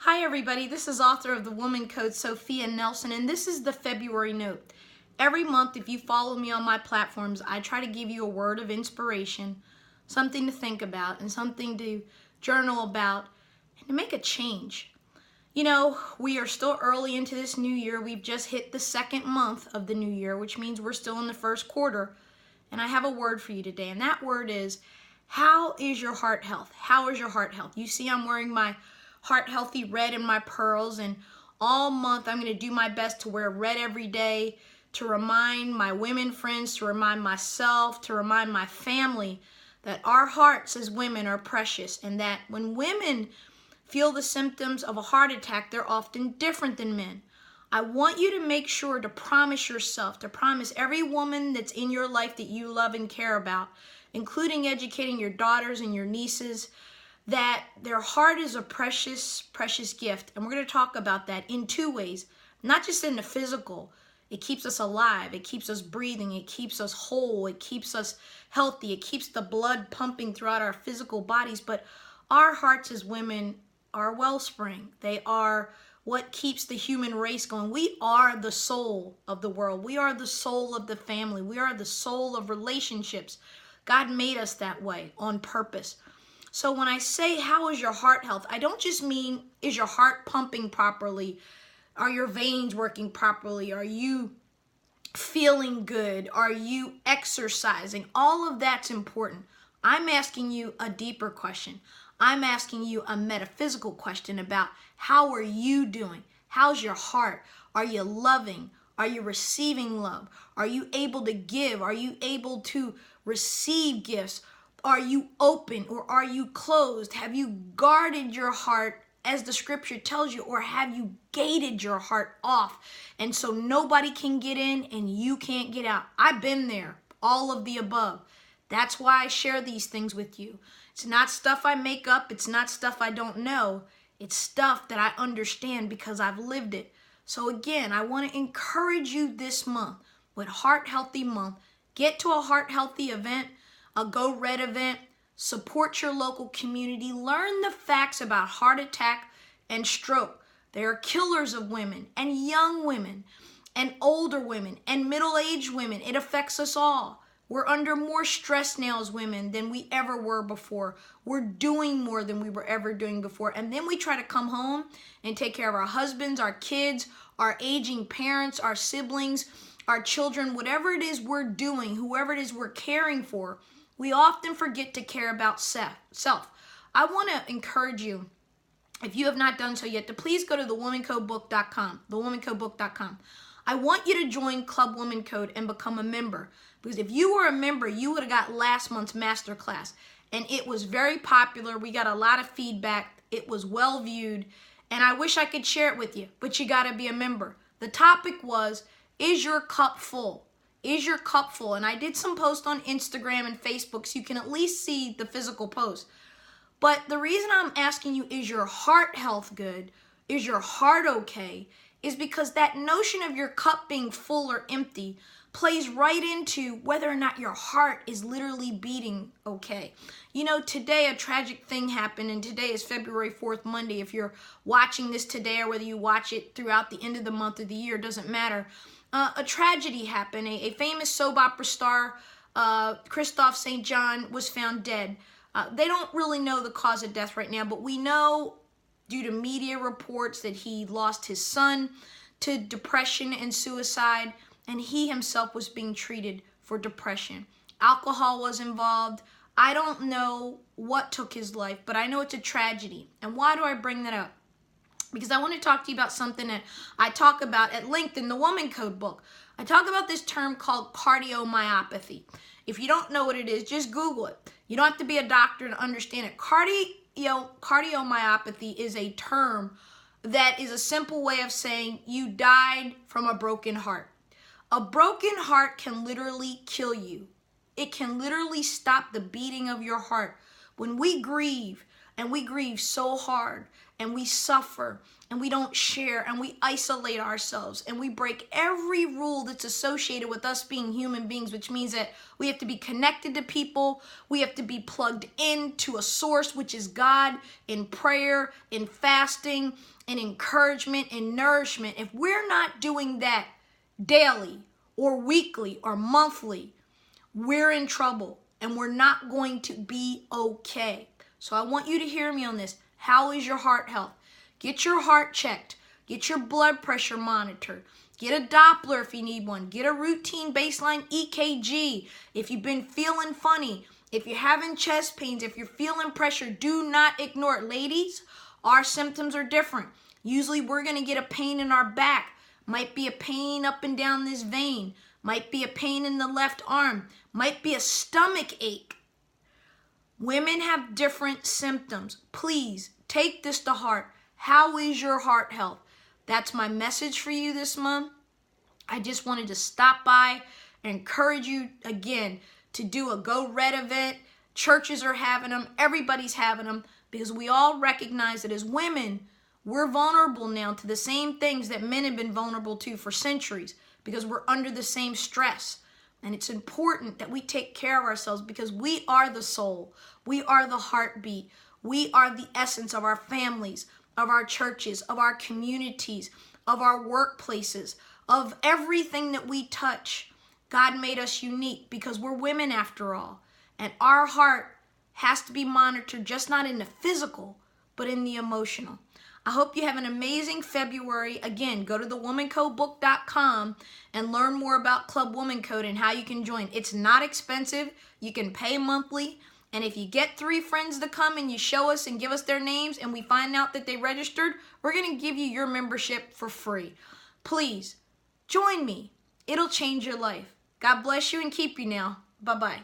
Hi everybody, this is author of The Woman Code, Sophia Nelson, and this is the February note. Every month, if you follow me on my platforms, I try to give you a word of inspiration, something to think about, and something to journal about, and to make a change. You know, we are still early into this new year. We've just hit the second month of the new year, which means we're still in the first quarter. And I have a word for you today, and that word is, how is your heart health? How is your heart health? You see I'm wearing my Heart Healthy red and my pearls, and all month I'm going to do my best to wear red every day to remind my women friends, to remind myself, to remind my family that our hearts as women are precious, and that when women feel the symptoms of a heart attack, they're often different than men. I want you to make sure to promise yourself, to promise every woman that's in your life that you love and care about, including educating your daughters and your nieces, that their heart is a precious, precious gift. And we're going to talk about that in two ways, not just in the physical. It keeps us alive. It keeps us breathing. It keeps us whole. It keeps us healthy. It keeps the blood pumping throughout our physical bodies. But our hearts as women are a wellspring. They are what keeps the human race going. We are the soul of the world. We are the soul of the family. We are the soul of relationships. God made us that way on purpose. So when I say, how is your heart health, I don't just mean, is your heart pumping properly? Are your veins working properly? Are you feeling good? Are you exercising? All of that's important. I'm asking you a deeper question. I'm asking you a metaphysical question about, how are you doing? How's your heart? Are you loving? Are you receiving love? Are you able to give? Are you able to receive gifts? Are you open or are you closed? Have you guarded your heart as the scripture tells you, or have you gated your heart off and so nobody can get in and you can't get out? I've been there, all of the above. That's why I share these things with you. It's not stuff I make up. It's not stuff I don't know. It's stuff that I understand because I've lived it. So again, I want to encourage you this month with Heart Healthy Month. Get to a Heart Healthy event, a Go Red event, support your local community, learn the facts about heart attack and stroke. They are killers of women and young women and older women and middle-aged women. It affects us all. We're under more stress now as women than we ever were before. We're doing more than we were ever doing before. And then we try to come home and take care of our husbands, our kids, our aging parents, our siblings, our children, whatever it is we're doing, whoever it is we're caring for. We often forget to care about self. I want to encourage you, if you have not done so yet, to please go to thewomancodebook.com, thewomancodebook.com. I want you to join Club Woman Code and become a member, because if you were a member, you would have got last month's masterclass, and it was very popular. We got a lot of feedback. It was well viewed, and I wish I could share it with you, but you got to be a member. The topic was, is your cup full? Is your cup full? And I did some posts on Instagram and Facebook so you can at least see the physical post. But the reason I'm asking you, is your heart health good? Is your heart okay? Is because that notion of your cup being full or empty plays right into whether or not your heart is literally beating okay. You know, today a tragic thing happened, and today is February 4th, Monday. If you're watching this today or whether you watch it throughout the end of the month or the year, doesn't matter. A tragedy happened. A famous soap opera star, Christophe St. John, was found dead. They don't really know the cause of death right now, but we know due to media reports that he lost his son to depression and suicide, and he himself was being treated for depression. Alcohol was involved. I don't know what took his life, but I know it's a tragedy. And why do I bring that up? Because I want to talk to you about something that I talk about at length in the Woman Code book. I talk about this term called cardiomyopathy. If you don't know what it is, just Google it. You don't have to be a doctor to understand it. Cardiomyopathy is a term that is a simple way of saying you died from a broken heart. A broken heart can literally kill you. It can literally stop the beating of your heart. When we grieve, and we grieve so hard, and we suffer and we don't share and we isolate ourselves and we break every rule that's associated with us being human beings, which means that we have to be connected to people. We have to be plugged into a source, which is God, in prayer, in fasting, in encouragement, in nourishment. If we're not doing that daily or weekly or monthly, we're in trouble and we're not going to be okay. So I want you to hear me on this. How is your heart health? Get your heart checked. Get your blood pressure monitored. Get a Doppler if you need one. Get a routine baseline EKG. If you've been feeling funny, if you're having chest pains, if you're feeling pressure, do not ignore it. Ladies, our symptoms are different. Usually we're going to get a pain in our back. Might be a pain up and down this vein. Might be a pain in the left arm. Might be a stomach ache. Women have different symptoms. Please take this to heart. How is your heart health? That's my message for you this month. I just wanted to stop by and encourage you again to do a Go Red event. Churches are having them. Everybody's having them because we all recognize that as women, we're vulnerable now to the same things that men have been vulnerable to for centuries because we're under the same stress. And it's important that we take care of ourselves because we are the soul. We are the heartbeat. We are the essence of our families, of our churches, of our communities, of our workplaces, of everything that we touch. God made us unique because we're women after all. And our heart has to be monitored, just not in the physical, but in the emotional. I hope you have an amazing February. Again, go to thewomancodebook.com and learn more about Club Woman Code and how you can join. It's not expensive. You can pay monthly. And if you get 3 friends to come and you show us and give us their names and we find out that they registered, we're going to give you your membership for free. Please, join me. It'll change your life. God bless you and keep you now. Bye-bye.